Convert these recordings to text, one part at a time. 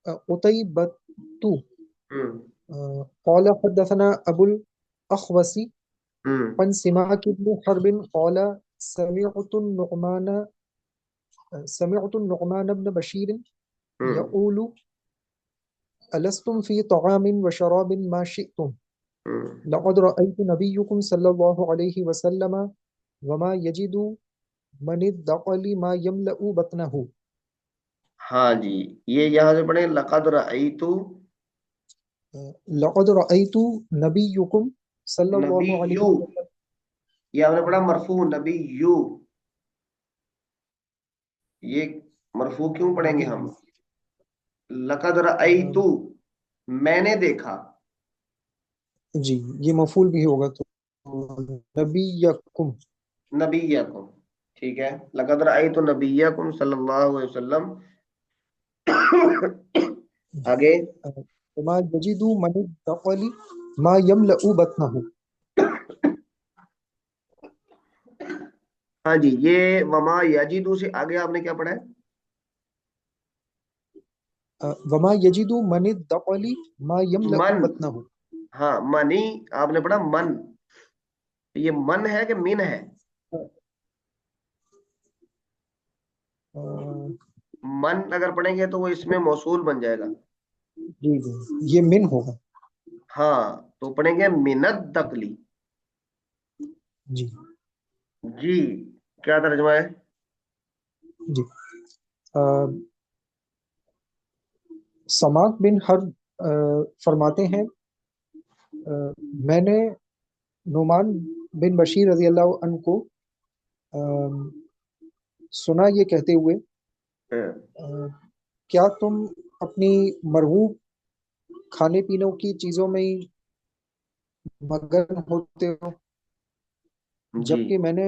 قتيبة ہوں قال حدثنا أبو الأخوص ہوں عن سماك بن حرب قال سمعت النعمان بن بشير ہوں يقول ألستم في طعام وشراب ما شئتم ہوں لقد رأيت نبيكم صلى الله عليه وسلم وما يجد من الدقل ما يملأ بطنه. ہاں جی، یہ یہاں سے پڑھیں لقد رأیت لقد رأيت نبيكم صلى نبی الله عليه یو، وسلم. یہ آپ نے پڑھا مرفوع نبی یو، یہ مرفوع کیوں پڑھیں گے ہم؟ لقد رأیت میں نے دیکھا، جی یہ مفعول بھی ہوگا تو نبیکم. نبیکم، ٹھیک ہے، لقد رأیت نبیکم صلی اللہ علیہ وسلم. آگے وما يجد من الدقل ما يملأ بطنه. ہاں جی، یہ وما یجدو سے آگے آپ نے کیا پڑھا ہے؟ وما يجد من الدقل ما يملأ من، بطنه. ہاں منی آپ نے پڑھا من، یہ من ہے کہ من ہے؟ من اگر پڑھیں گے تو وہ اس میں موصول بن جائے گا. جی جی یہ من ہوگا. ہاں تو پڑھیں گے منت دقلی. جی جی کیا ترجمہ ہے؟ جی سماک بن حرب فرماتے ہیں میں نے نعمان بن بشیر رضی اللہ عنہ کو سنا یہ کہتے ہوئے کیا تم اپنی مرغوب کھانے پینوں کی چیزوں میں ہی مگن ہوتے ہو جی جبکہ میں نے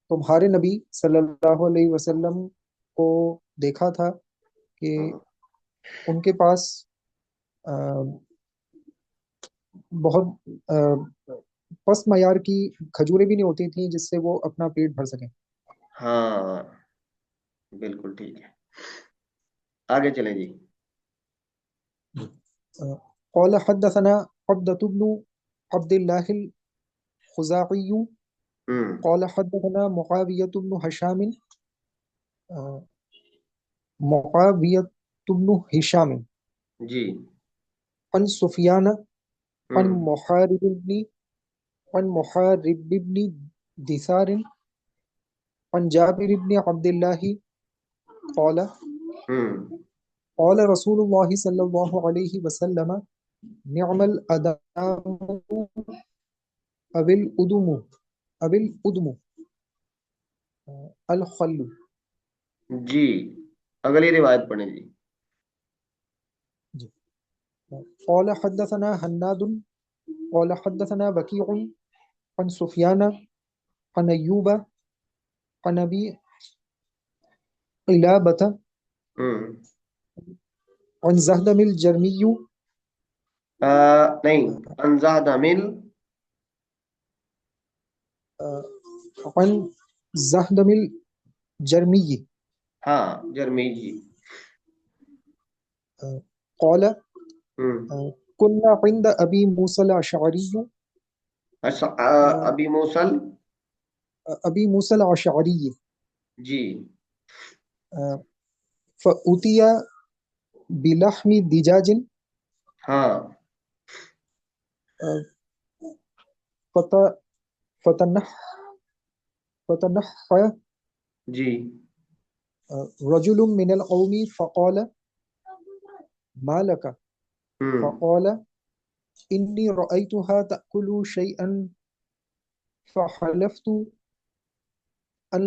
تمہارے نبی صلی اللہ علیہ وسلم کو دیکھا تھا کہ ان کے پاس بہت پست معیار کی کھجوریں بھی نہیں ہوتی تھیں جس سے وہ اپنا پیٹ بھر سکیں. ہاں بالکل ٹھیک ہے، آگے چلیں جی. قال حدثنا عبدة بن عبد الله الخزاعي ہوں قال حدثنا معاوية بن هشام معاوية بن هشام جی عن سفيان عن ہوں محارب بن دثار عن جابر بن عبد الله قال ہوں قال رسول الله صلى الله عليه وسلم نعم الأدام أبي الأدم الخل. جی اگلی روایت پڑھیں جی. قال حدثنا هناد قال حدثنا بكيع عن سفيان عن أيوب عن أبي قلابة ہوں عن زهدم الجرمي نہیں، انزہ دامل، عن زهدم الجرمي ہاں جرمی جی. قال ہوں كنا عند أبي موسى الأشعري اچھا، ابھی موصل، أبي موسى الأشعري جی فأتي بلحم دجاج ہاں فت- فتنح فتنحى جی رجل من القوم فقال ما لك ہوں فقال إني رأيتها تأكل شيئا فحلفت أن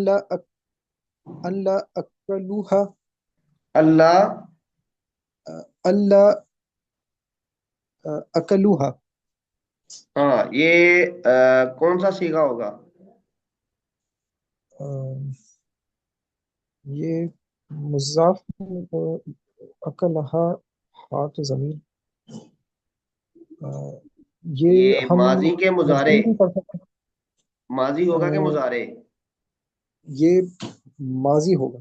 لا أكلها اللہ، ألا أكلها. ہاں یہ کون سا سیگا ہوگا؟ یہ مضاف أكلها ہاتھ ضمیر یہ یہ ہم ماضی کے مضارع، مفعول بھی پڑھ سکتے ماضی ہوگا کہ ہیں مضارع؟ یہ ماضی ہوگا.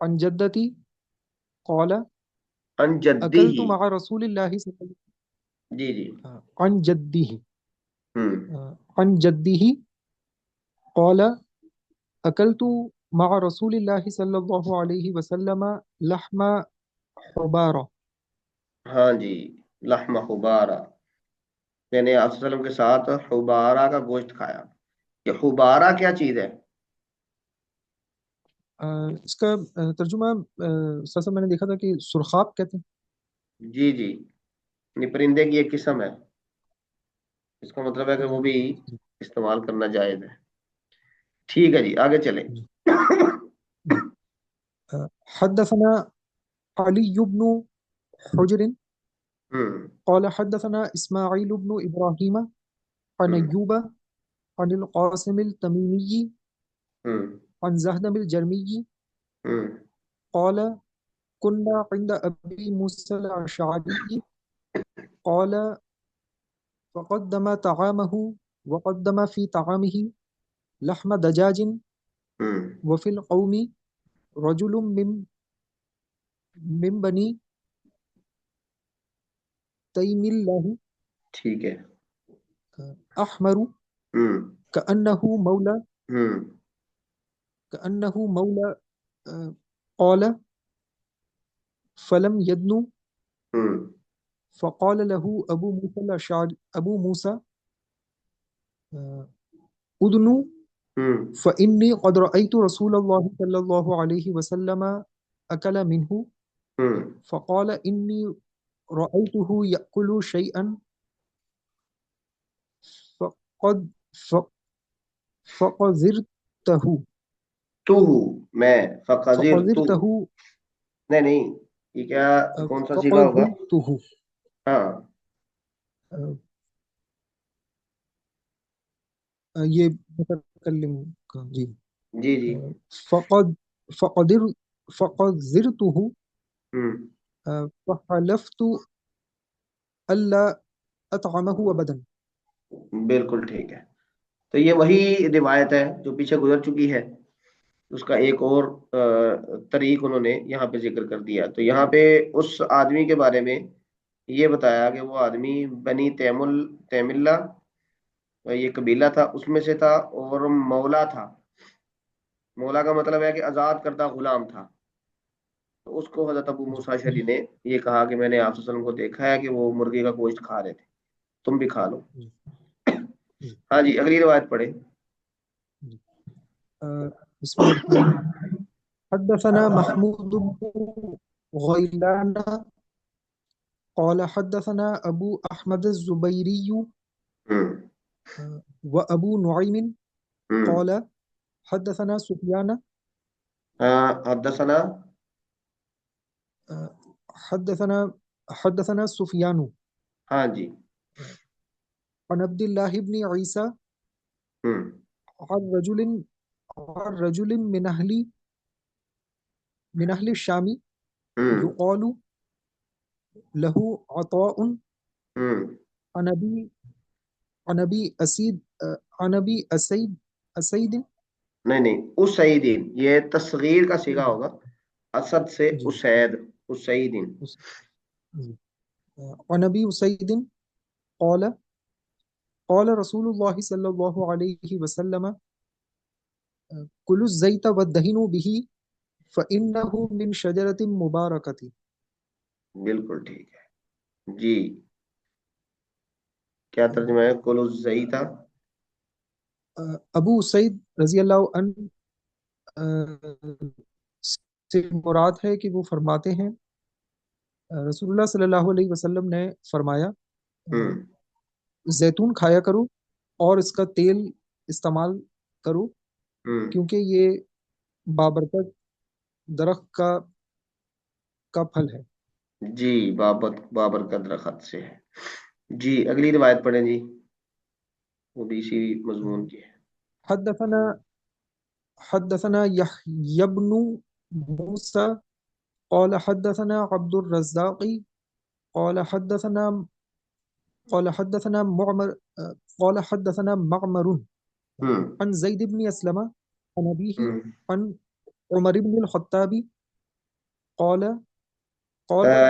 عن جدتی قال ان جدی أكلت ہی. مع رسول الله صلى الله جی جی. عليه وسلم عن جده ہوں. عن جده قال أكلت مع رسول الله صلى الله عليه وسلم لحم حبارة. ہاں جی. لحم حبارہ، میں نے آپ صلی اللہ علیہ وسلم کے ساتھ حبارہ کا گوشت کھایا. یہ حبارہ کیا چیز ہے؟ اس کا ترجمہ سر میں نے دیکھا تھا کہ سرخاب کہتے ہیں. جی جی، یعنی پرندے کی ایک قسم ہے. اس کا مطلب ہے کہ وہ بھی استعمال کرنا جائز ہے. ٹھیک ہے جی، آگے چلیں. حدثنا علي بن حجر ہوں. قال حدثنا إسماعيل بن إبراهيم عن ہوں. أيوب عن القاسم التميمي ہوں. عن زهدم الجرمي ہوں. قال كنا عند أبي موسى الأشعري قال فقدم طعامه وقدم في طعامه لحم دجاج ہوں. وفي القوم رجل من بني تيم الله ٹھیک ہے. أحمر ہوں. كأنه مولى ہوں. كأنه مولى قال فلم يدنو ہوں. فقال له أبو موسى الأشعري أبو موسى أدنو ہوں. فإني قد رأيت رسول الله صلى الله عليه وسلم أكل منه ہوں. فقال إني رأيته يأكل شيئا فقد فقذرته تو میں فقذر تو. فقذرته نہیں نہیں، یہ کیا، کون سا سیگا ہوگا؟ فقذرته ہاں. یہ متکلم کا جی. جی جی. فقد فقدر فقذرته ہوں. فحلفت ألا أطعمه أبدا. بالکل ٹھیک ہے. تو یہ وہی روایت ہے جو پیچھے گزر چکی ہے. اس کا ایک اور طریق انہوں نے یہاں پہ ذکر کر دیا. تو یہاں پہ اس آدمی کے بارے میں یہ بتایا کہ وہ آدمی بنی تیم اللہ، یہ قبیلہ تھا، اس میں سے تھا، اور مولا تھا. مولا کا مطلب ہے کہ آزاد کردہ غلام تھا. تو اس کو حضرت ابو موسیٰ اشعری نے یہ کہا کہ میں نے آپ صلی اللہ علیہ وسلم کو دیکھا ہے کہ وہ مرغی کا گوشت کھا رہے تھے، تم بھی کھا لو. ہاں جی، اگلی روایت پڑھیں. بسم الله الرحمن الرحيم حدثنا محمود بن غيلان قال حدثنا أبو أحمد الزبيري ہوں. وأبو نعيم ہوں. قال حدثنا سفيان حدثنا. حدثنا سفيان ہاں جی. عن عبد الله بن عيسى ہوں. عن رجل من أهل الشام ہوں. يقال له عطاء ہوں. عن أبي أسيد نہیں نہیں، اسیدین، یہ تصغیر کا صیغہ ہوگا. اسد سے جی اسید، اسیدین. عن أبي أسيد قال قال رسول الله صلى الله عليه وسلم كلوا الزيت وادهنوا به فإنه من شجرة مباركة. بالکل ٹھیک ہے جی. کیا ترجمہ ہے کل الزیتا؟ ابو سعید رضی اللہ عنہ سے مراد ہے کہ وہ فرماتے ہیں رسول اللہ صلی اللہ علیہ وسلم نے فرمایا ہوں. زیتون کھایا کرو اور اس کا تیل استعمال کرو ہوں. کیونکہ یہ بابرکت درخت کا پھل ہے. جی، بابر کا درخت سے ہے. جی، اگلی روایت پڑھیں جی، وہ بھی اسی مضمون کی ہے. حدثنا يحيى بن موسى قال حدثنا عبد الرزاق قال حدثنا معمر قال حدثنا معمر ہوں. عن زيد بن أسلم عن أبيه ہوں. عن عمر بن الخطاب قال قال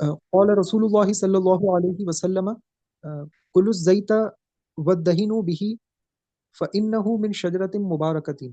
قال رسول الله صلى الله عليه وسلم كل الزيت والدهن به فإنه من شجرة مباركة.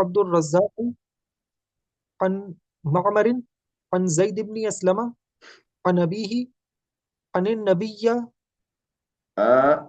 عبد الرزاق عن معمر عن زيد بن أسلم عن أبيه عن النبي عن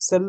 صلى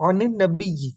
عن النبي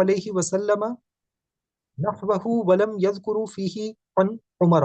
عليه وسلم نحوه ولم يذكر فيه عن عمر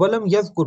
ولم يذكر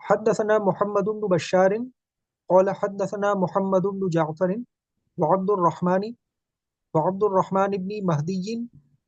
حدثنا محمد بن بشار قال حدثنا محمد بن جعفر وعبد الرحمن وعبد الرحمن بن مهدي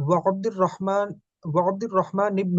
وعبد الرحمن وعبد الرحمن بن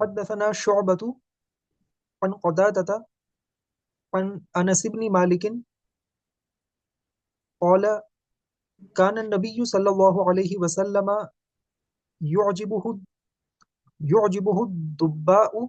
حدثنا شعبة عن قتادة عن أنس بن مالك قال كان النبي صلى الله عليه وسلم يعجبه يعجبه الدباء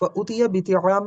فأتي بطعام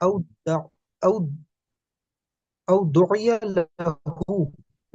أو دع- أو أو دعي له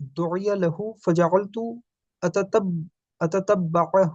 دعي له فجعلت أتتبعه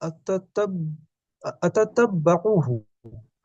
أتتب أتتبعه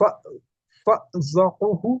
ف- فأضعه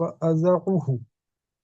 فأضعه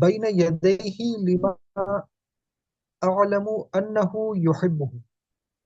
بين يديه لما أعلم أنه يحبه।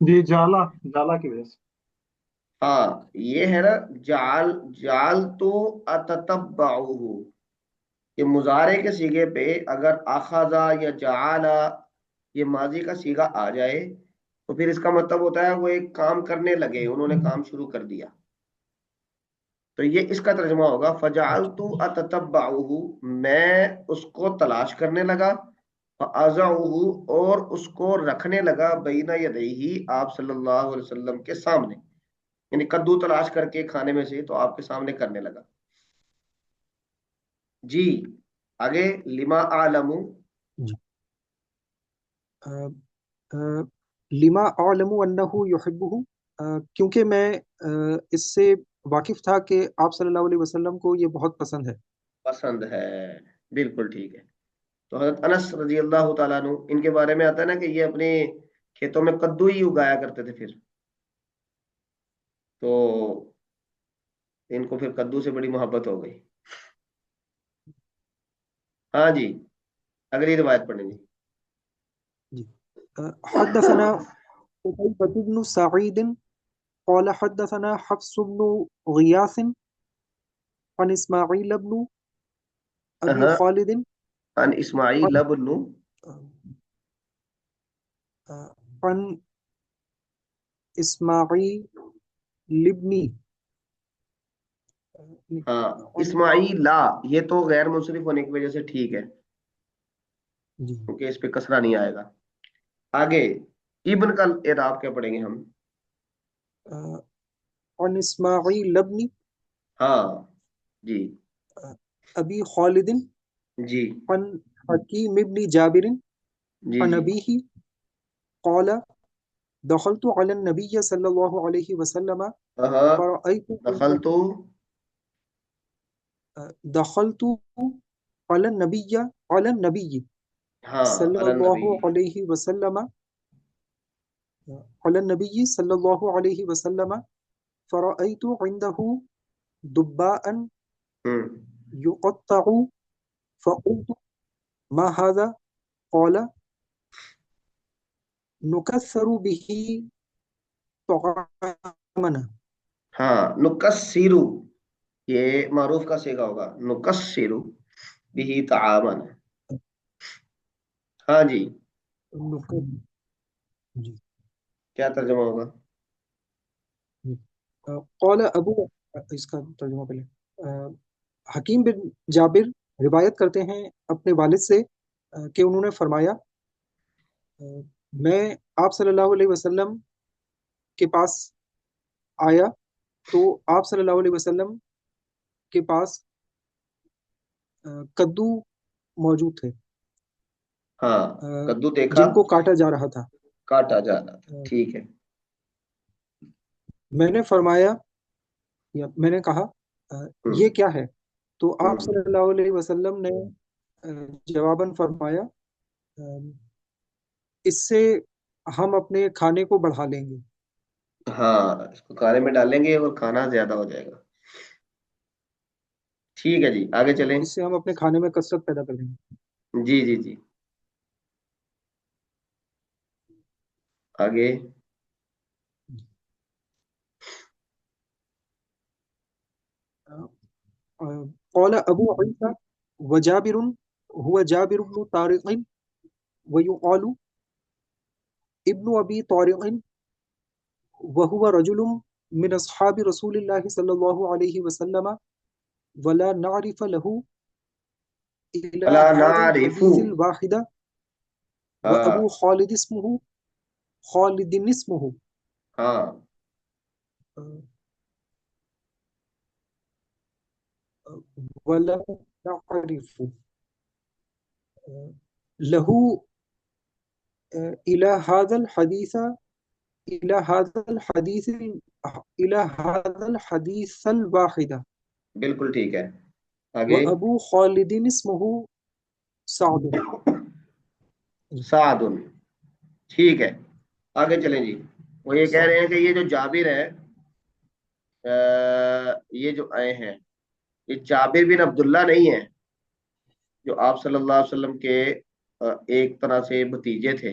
جی جالا، جالا کی وجہ سے. ہاں یہ ہے نا، جال، جال تو اتتبعہ، یہ مضارع کے سیگے پہ اگر اخذا یا جعالا یہ ماضی کا سیگا آ جائے تو پھر اس کا مطلب ہوتا ہے وہ ایک کام کرنے لگے، انہوں نے کام شروع کر دیا. تو یہ اس کا ترجمہ ہوگا فجعلت اتتبعہ، میں اس کو تلاش کرنے لگا، فاضعہ، اور اس کو رکھنے لگا، بین یدیہ، آپ صلی اللہ علیہ وسلم کے سامنے، یعنی کدو تلاش کر کے کھانے میں سے تو آپ کے سامنے کرنے لگا. جی آگے، لما اعلم. جی آ، آ، لما اعلم انہ یحبہ، کیونکہ میں اس سے واقف تھا کہ آپ صلی اللہ علیہ وسلم کو یہ بہت پسند ہے. پسند ہے، بالکل ٹھیک ہے. تو حضرت انس رضی اللہ تعالیٰ عنہ، ان کے بارے میں آتا ہے نا کہ یہ اپنے کھیتوں میں کدو ہی اگایا کرتے تھے، پھر تو ان کو پھر کدو سے بڑی محبت ہو گئی. ہاں جی، اگلی روایت پڑھیں جی. جی حدثنا قتيبة بن سعيد قال حدثنا حفص بن غياث عن إسماعيل بن أبي ہاں، خالد ان اسماعیل عن ابن. عن إسماعيل بن ہاں عن اسماعیل لا، یہ تو غیر منصرف ہونے کی وجہ سے ٹھیک ہے، جی کیونکہ اس پہ کسرہ نہیں آئے گا. آگے ابن کا اعراب کیا پڑھیں گے ہم؟ عن إسماعيل بن ہاں جی أبي خالد جی عن حكيم بن جابر جی عن جی. أبيه قال دخلت على النبي صلى الله عليه وسلم ہاں فرأيت دخل تو. دخلت على النبي ہاں صلى علی النبی. الله عليه وسلم على النبي صلى الله عليه وسلم فرأيت عنده دباء ہوں يقطع فقلت ما هذا؟ قال نكثر به طعامنا. ہاں نکسیرو، یہ معروف کا صیغہ ہوگا، نکسیرو بھی تعامن. ہاں جی، جی کیا ترجمہ ہوگا؟ قال ابو، اس کا ترجمہ پہلے. حکیم بن جابر روایت کرتے ہیں اپنے والد سے کہ انہوں نے فرمایا میں آپ صلی اللہ علیہ وسلم کے پاس آیا تو آپ صلی اللہ علیہ وسلم کے پاس کدو موجود تھے ہاں کدو دیکھا، جن کو کاٹا جا رہا تھا. کاٹا جا رہا تھا، ٹھیک ہے. میں نے فرمایا یا میں نے کہا ہوں یہ کیا ہے؟ تو آپ ہوں صلی اللہ علیہ وسلم نے جواباً فرمایا اس سے ہم اپنے کھانے کو بڑھا لیں گے. ہاں اس کو کھانے میں ڈالیں گے اور کھانا زیادہ ہو جائے گا. ٹھیک ہے جی، آگے چلیں. اس سے ہم اپنے کھانے میں کثرت پیدا کر لیں گے. جی جی جی آگے. قال ابو عيسى وجابر هو جابر بن طارق ويقال ابن ابي طارق وهو رجل من اصحاب رسول الله صلى الله عليه وسلم ولا نعرف له الى فلا هذا نعرف. الحديث الواحد ہاں وابو خالد اسمه خالد اسمه ہاں ولا نعرف له الى هذا الحديث إلى هذا الحديث إلى هذا الحديث الواحد بالکل ٹھیک ہے. آگے وأبو خالد اسمه سعد. سعد، ٹھیک ہے. آگے چلیں جی. وہ یہ کہہ رہے ہیں کہ یہ جو جابر ہے، یہ جو آئے ہیں یہ جابر بن عبداللہ نہیں ہے جو آپ صلی اللہ علیہ وسلم کے ایک طرح سے بھتیجے تھے.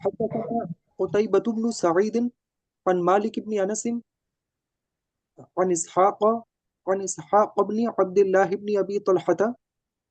حدثنا قتيبة بن سعيد عن مالك بن أنس عن إسحاق بن عبد الله بن أبي طلحة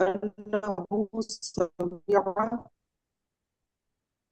أنه سمع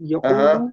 يقول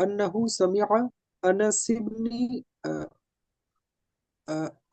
أنه سمع أنس بن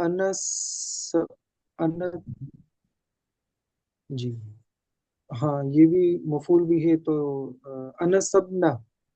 أنس أن جی ہاں یہ بھی مفعول بھی ہے تو انس بن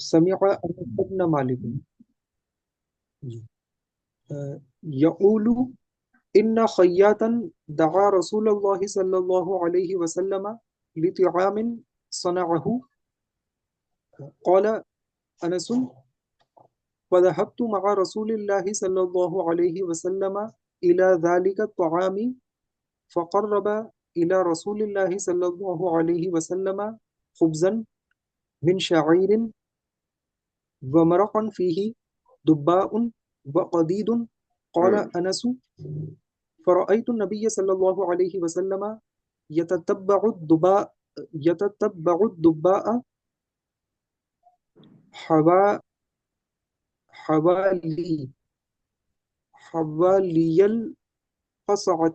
سمع انس بن مالک جی يقول إن خياطا دعا رسول الله صلى الله عليه وسلم لطعام صنعه قال أنس فذهبت مع رسول الله صلى الله عليه وسلم إلى ذلك الطعام فقرب إلى رسول الله صلى الله عليه وسلم خبزا من شعير ومرقا فيه دباء وقديد قال أنس فرأيت النبي صلى الله عليه وسلم يتتبع الدباء حوالي القصعة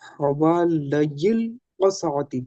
حوالي القصعة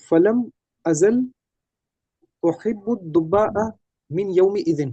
فلم أزل أحب الدباء من يومئذ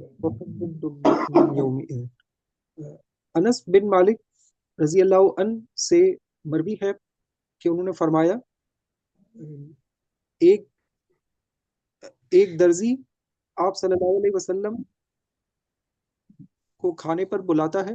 أحب الدباء من يومئذ انس بن مالک رضی اللہ عنہ سے مروی ہے کہ انہوں نے فرمایا ایک ایک درزی آپ صلی اللہ علیہ وسلم کو کھانے پر بلاتا ہے.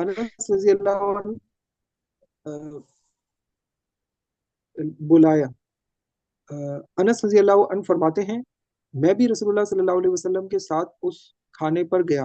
انس رضی اللہ عنہ بلایا. انس رضی اللہ عنہ فرماتے ہیں میں بھی رسول اللہ صلی اللہ علیہ وسلم کے ساتھ اس کھانے پر گیا.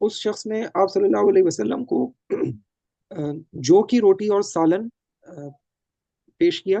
اس شخص نے آپ صلی اللہ علیہ وسلم کو جو کی روٹی اور سالن پیش کیا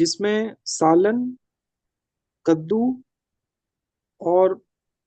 جس میں سالن کدو اور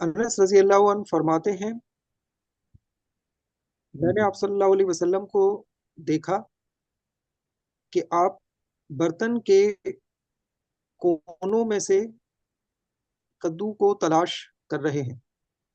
انس رضی اللہ عنہ فرماتے ہیں میں نے آپ صلی اللہ علیہ وسلم کو دیکھا کہ آپ برتن کے کونوں میں سے کدو کو تلاش کر رہے ہیں.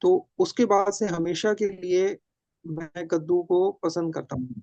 تو اس کے بعد سے ہمیشہ کے لیے میں کدو کو پسند کرتا ہوں.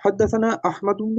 حدثنا احمد بن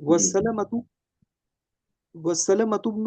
وسلمة بن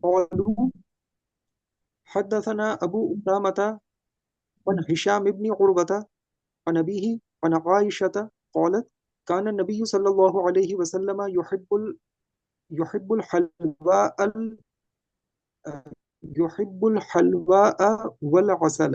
قالوا حدثنا ابو اسامة عن هشام بن عروة عن أبيه عن عائشة قالت كان النبي صلى الله عليه وسلم يحب الحلواء يحب الحلواء والعسل.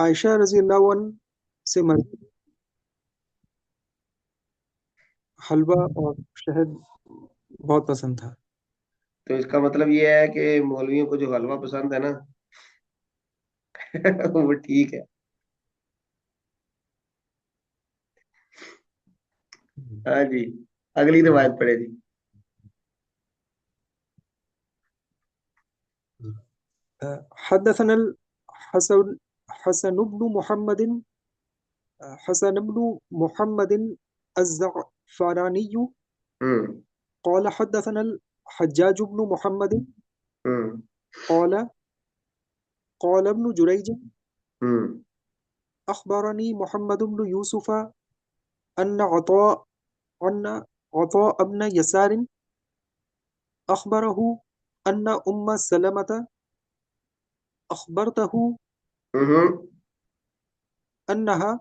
عائشہ رضی اللہ عنہ سے مروی حلوہ اور شہد بہت پسند تھا۔ تو اس کا مطلب یہ ہے کہ مولویوں کو جو حلوہ پسند ہے نا وہ ٹھیک ہے۔ ہاں جی، اگلی روایت پڑھے جی۔ حدثنا الحسن حسن بن محمد حسن بن محمد الزعفراني ہوں قال حدثنا الحجاج بن محمد ہوں قال قال ابن جريج ہوں أخبرني محمد بن يوسف أن عطاء بن يسار أخبره أن أم سلمة أخبرته ہوں أنها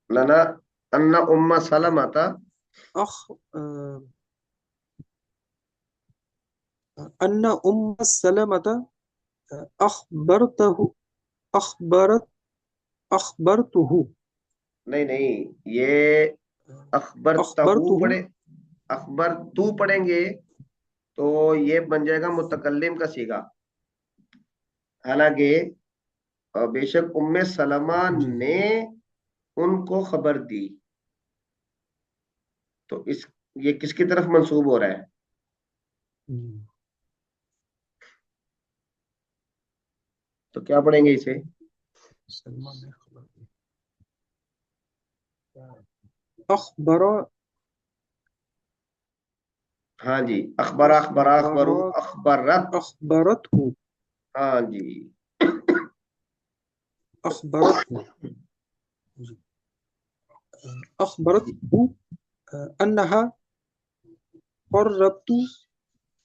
لنا ان ام سلمہ أخ أن أم سلمة أخبرته نہیں نہیں، یہ اخبرتہ پڑھے، اخبر تو پڑھیں گے تو یہ بن جائے گا متکلم کا صیغہ، حالانکہ بے شک ام سلمہ نے ان کو خبر دی، تو یہ کس کی طرف منسوب ہو رہا ہے؟ تو کیا پڑھیں گے اسے؟ أخبر ہاں جی، اخبرو أخبرته ہاں جی، أخبرته أنها قربت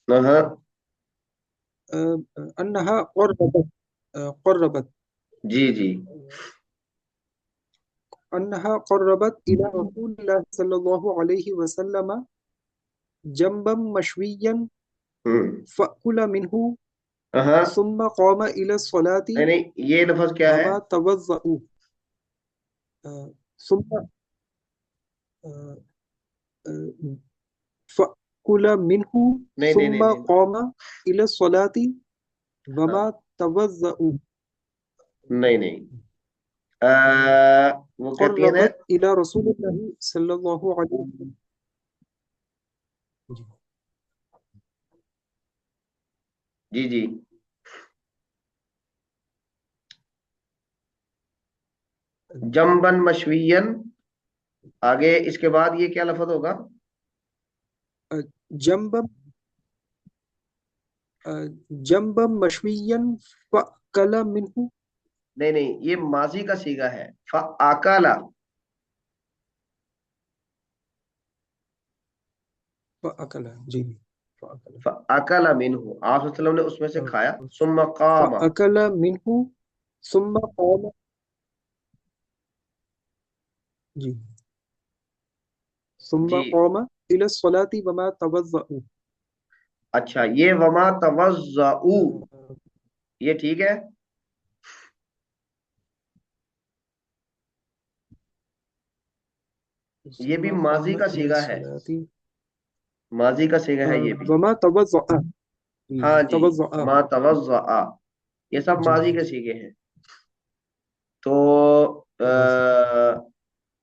ہاں أنها قربت جی جی، أنها قربت إلى رسول الله صلى الله عليه وسلم جنبا مشويا فأكل منه ہاں ثم قام إلى الصلاة نہیں نہیں، یہ لفظ کیا ہے؟ وما توضأوا ثم فأكل منه ثم قام إلى الصلاة وما توضأوا نہیں نہیں، وہ کہتی ہیں قربت إلى رسول الله صلى الله عليه وسلم جی جی، جمبن مشوین، آگے اس کے بعد یہ کیا لفظ ہوگا؟ جنبا مشويا فأكل منه، نہیں نہیں، یہ ماضی کا صیغہ ہے، فَأَكَلَ جی فَأَكَلَ مِنْهُ، آپ صلی اللہ علیہ وسلم نے اس میں سے کھایا، ثم قام، فأكل منه ثم قام جی ثم جی قام إلى الصلاة وما توضأوا۔ اچھا، یہ وما توضؤ یہ ٹھیک ہے؟ یہ بھی ماضی کا صیغہ ہے، ماضی کا صیغہ ہے یہ بھی، وما توضأ ہاں جی، توضأ ما توضع، یہ سب ماضی کے صیغے ہیں۔ تو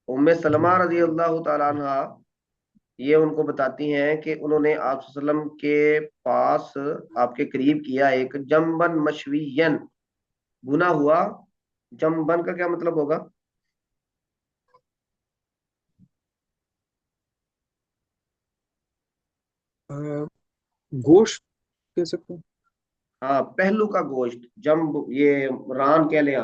ام سلمہ رضی اللہ تعالیٰ عنہ یہ ان کو بتاتی ہیں کہ انہوں نے آپ صلی اللہ علیہ وسلم کے پاس، آپ کے قریب کیا ایک جمبن مشوین، بنا ہوا، جمبن کا کیا مطلب ہوگا؟ گوشت کہہ سکتے ہیں، ہاں، پہلو کا گوشت، جمب، یہ ران کہہ لیں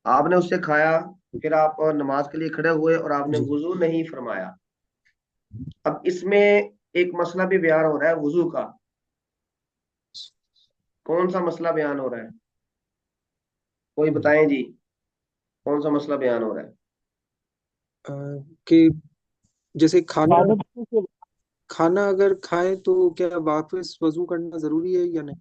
آپ نے اس سے کھایا، پھر آپ نماز کے لیے کھڑے ہوئے اور آپ نے وضو نہیں فرمایا۔ اب اس میں ایک مسئلہ بھی بیان ہو رہا ہے وضو کا، کون سا مسئلہ بیان ہو رہا ہے؟ کوئی بتائیں جی، کون سا مسئلہ بیان ہو رہا ہے؟ کہ جیسے کھانا اگر کھائیں تو کیا واپس وضو کرنا ضروری ہے یا نہیں؟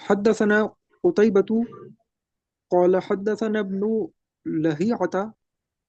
حدثنا قتيبة قال حدثنا ابن لهيعة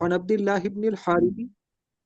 عن عبد الله بن الحارث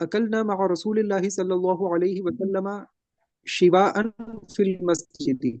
أكلنا مع رسول الله صلى الله عليه وسلم شواء في المسجد.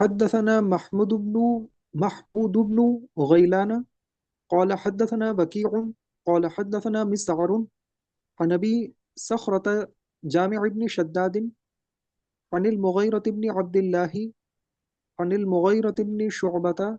حدثنا محمود بن غيلان قال حدثنا بكيع قال حدثنا مسعر عن أبي صخرة جامع بن شداد عن المغيرة بن عبد الله عن المغيرة بن شعبة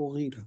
مغيرة.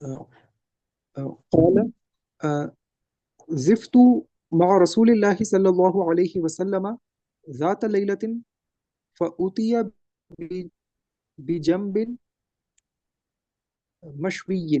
آه، قال زفت مع رسول الله صلى الله عليه وسلم ذات ليلة فأتي ب- بجنب مشوي.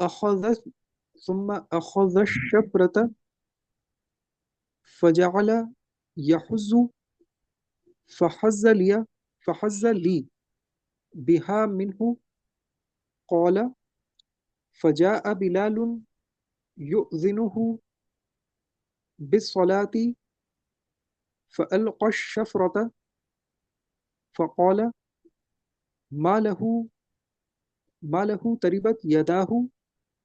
أخذ ثم أخذ الشفرة فجعل يحز فحز لي بها منه. قال فجاء بلال يؤذنه بالصلاة فألقى الشفرة فقال ما له تربت يداه.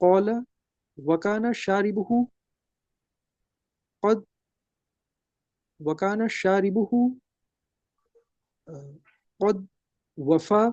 قال وكان شاربه قد وكان شاربه قد وفى.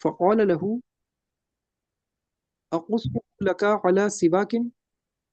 فقال له أقص لك على سواك.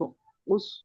فقص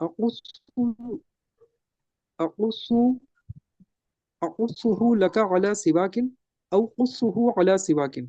أقص أقص أقصه لك على سواك أو قصه على سواك.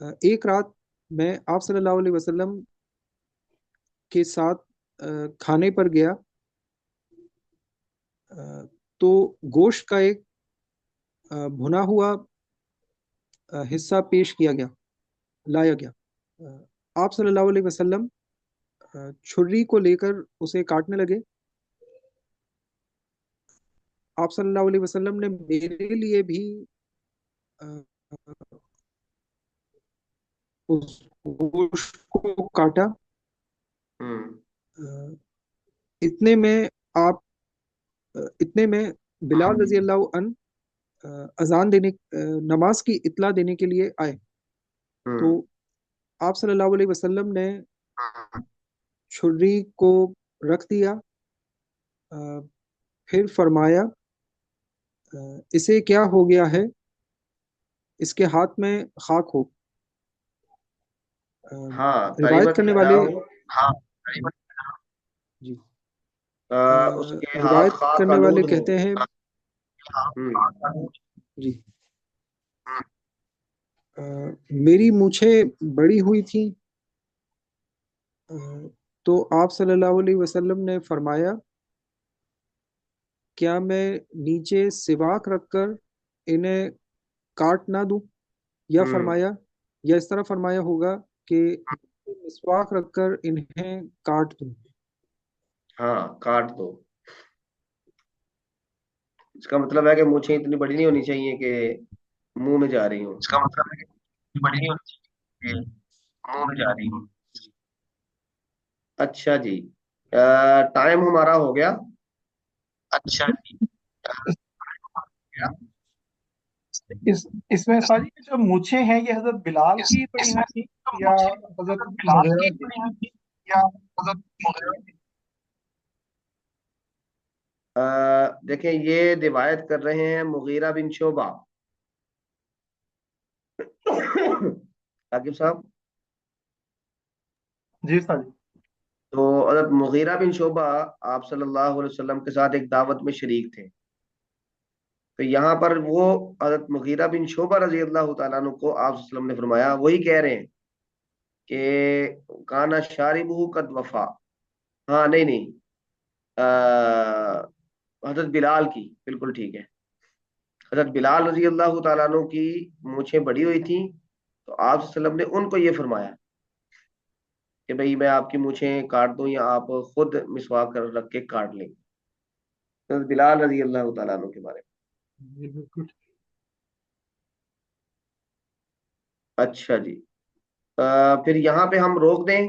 ایک رات میں آپ صلی اللہ علیہ وسلم کے ساتھ کھانے پر گیا تو گوشت کا ایک بھنا ہوا حصہ پیش کیا گیا، لایا گیا۔ آپ صلی اللہ علیہ وسلم چھری کو لے کر اسے کاٹنے لگے۔ آپ صلی اللہ علیہ وسلم نے میرے لیے بھی اس گوشت کو کاٹا۔ اتنے میں آپ اتنے میں بلال رضی اللہ عنہ اذان دینے نماز کی اطلاع دینے کے لیے آئے تو آپ صلی اللہ علیہ وسلم نے چھری کو رکھ دیا، پھر فرمایا اسے کیا ہو گیا ہے، اس کے ہاتھ میں خاک ہو۔ ہاں روایت تقریباً کرنے کیا والے ہو، جی اس کے ہاتھ روایت خاک کرنے والے آلود ہو۔ کہتے ہیں جی میری مونچھیں بڑی ہوئی تھیں تو آپ صلی اللہ علیہ وسلم نے فرمایا کیا میں نیچے سواک رکھ کر انہیں کاٹ نہ دوں، یا فرمایا یا اس طرح فرمایا ہوگا کہ مسواک رکھ کر انہیں کاٹ دوں۔ ہاں کاٹ دو، اس کا مطلب ہے کہ مونچھیں اتنی بڑی نہیں ہونی چاہیے کہ منہ میں جا رہی ہوں۔ اس کا مطلب ہے کہ بڑی نہیں ہونی چاہیے کہ منہ میں جا رہی ہوں۔ اچھا جی، ٹائم ہمارا ہو گیا۔ اچھا جی، اس میں ساری جو مونچھیں ہیں یہ حضرت بلال کی پڑی ہوئی تھی یا حضرت مغیرہ کی؟ دیکھیں یہ روایت کر رہے ہیں مغیرہ بن شعبہ۔ عاقب صاحب جی سر جی۔ تو حضرت مغیرہ بن شعبہ آپ صلی اللہ علیہ وسلم کے ساتھ ایک دعوت میں شریک تھے، تو یہاں پر وہ حضرت مغیرہ بن شعبہ رضی اللہ تعالیٰ عنہ کو آپ صلی اللہ علیہ وسلم نے فرمایا، وہی کہہ رہے ہیں کہ کانا شاربہ قد وفا۔ ہاں نہیں نہیں، حضرت بلال کی، بالکل ٹھیک ہے، حضرت بلال رضی اللہ تعالیٰ عنہ کی مونچھیں بڑی ہوئی تھیں تو آپ صلی اللہ علیہ وسلم نے ان کو یہ فرمایا کہ بھئی میں آپ کی مونچھیں کاٹ دوں یا آپ خود مسواک کر رکھ کے کاٹ لیں، حضرت بلال رضی اللہ تعالیٰ عنہ کے بارے میں۔ اچھا جی، پھر یہاں پہ ہم روک دیں،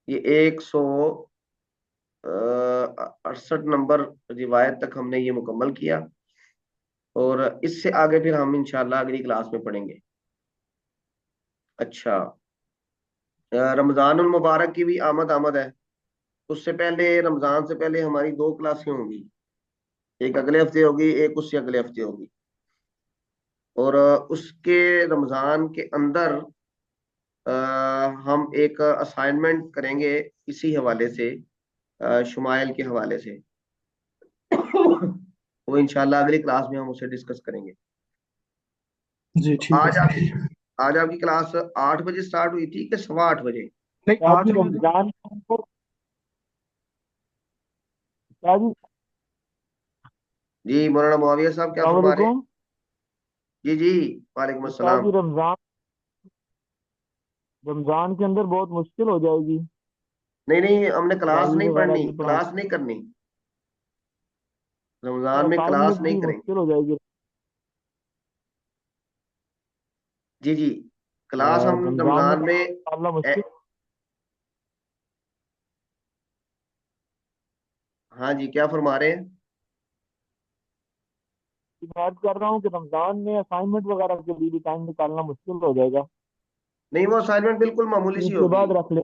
یہ 168 نمبر روایت تک ہم نے یہ مکمل کیا، اور اس سے آگے پھر ہم انشاءاللہ اگلی کلاس میں پڑھیں گے۔ اچھا، رمضان المبارک کی بھی آمد ہے، اس سے پہلے رمضان سے پہلے ہماری 2 کلاسیں ہوں گی، ایک اگلے ہفتے ہوگی، ایک اس سے اگلے ہفتے ہوگی، اور اس کے رمضان کے اندر ہم ایک اسائنمنٹ کریں گے اسی حوالے سے، شمائل کے حوالے سے، وہ انشاءاللہ اگلی کلاس میں ہم اسے ڈسکس کریں گے۔ جی ٹھیک ہے سر۔ آج آپ کی کلاس 8 بجے سٹارٹ ہوئی تھی کہ 8:15 بجے؟ نہیں آج رمضان جی مولانا معاویہ صاحب کیا السلام فرما رہے ہیں؟ علیکم جی جی وعلیکم استاد السلام۔ جی، رمضان کے اندر بہت مشکل ہو جائے گی، نہیں نہیں، ہم نے کلاس تراویح نہیں وغیرہ پڑھنی، کی پڑھائی، کلاس نہیں کرنی، اور رمضان میں کلاس اسائنمنٹ نہیں بھی کریں۔ مشکل ہو جائے گی۔ جی جی، کلاس ہم رمضان میں رمضان میں اللہ مشکل ہاں جی کیا فرما رہے ہیں؟ بات کر رہا ہوں کہ رمضان میں اسائنمنٹ وغیرہ کے لیے بھی ٹائم نکالنا مشکل ہو جائے گا، نہیں وہ اسائنمنٹ بالکل معمولی سی عید کے ہوگی، بعد رکھ لیں۔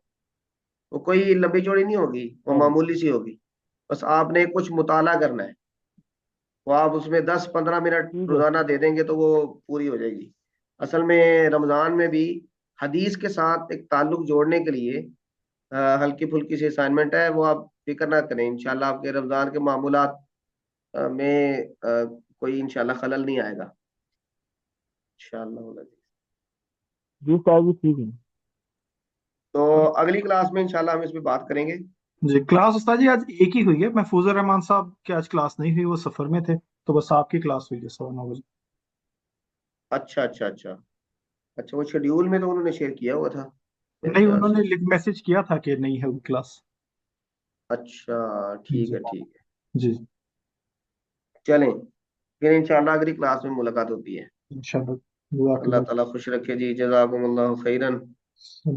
وہ کوئی لمبی چوڑی نہیں ہوگی، وہ معمولی سی ہوگی، بس آپ نے کچھ مطالعہ کرنا ہے، وہ آپ اس میں 10-15 منٹ ٹھیک ہے، روزانہ دے دیں گے تو وہ پوری ہو جائے گی۔ اصل میں رمضان میں بھی حدیث کے ساتھ ایک تعلق جوڑنے کے لیے ہلکی پھلکی سی اسائنمنٹ ہے، وہ آپ فکر نہ کریں، انشاءاللہ آپ کے رمضان کے معمولات میں کوئی انشاءاللہ خلل نہیں آئے گا انشاءاللہ۔ جی صاحب جی ٹھیک ہے. تو اگلی کلاس میں انشاءاللہ ہم اس پہ بات کریں گے. جی کلاس استاد جی آج ایک ہی ہوئی ہے. محفوظ الرحمان صاحب کی آج کلاس نہیں ہوئی, وہ سفر میں تھے, تو بس آپ کی کلاس ہوئی ہے 9:15 بجے. اچھا اچھا اچھا اچھا, وہ شیڈیول میں تو انہوں نے شیئر کیا ہوا تھا میرے نہیں, خیال انہوں سے. نے میسج کیا تھا کہ نہیں ہے وہ کلاس. اچھا ٹھیک جی ہے ٹھیک ہے. جی چلیں پھر انشاءاللہ اگلی کلاس میں ملاقات ہوتی ہے. انشاءاللہ. جزاک اللہ اللہ. تعالیٰ خوش رکھے جی. جزاکم اللہ خیرن.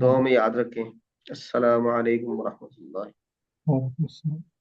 دعا السلام میں یاد رکھیں. السلام علیکم ورحمۃ اللہ. علیکم.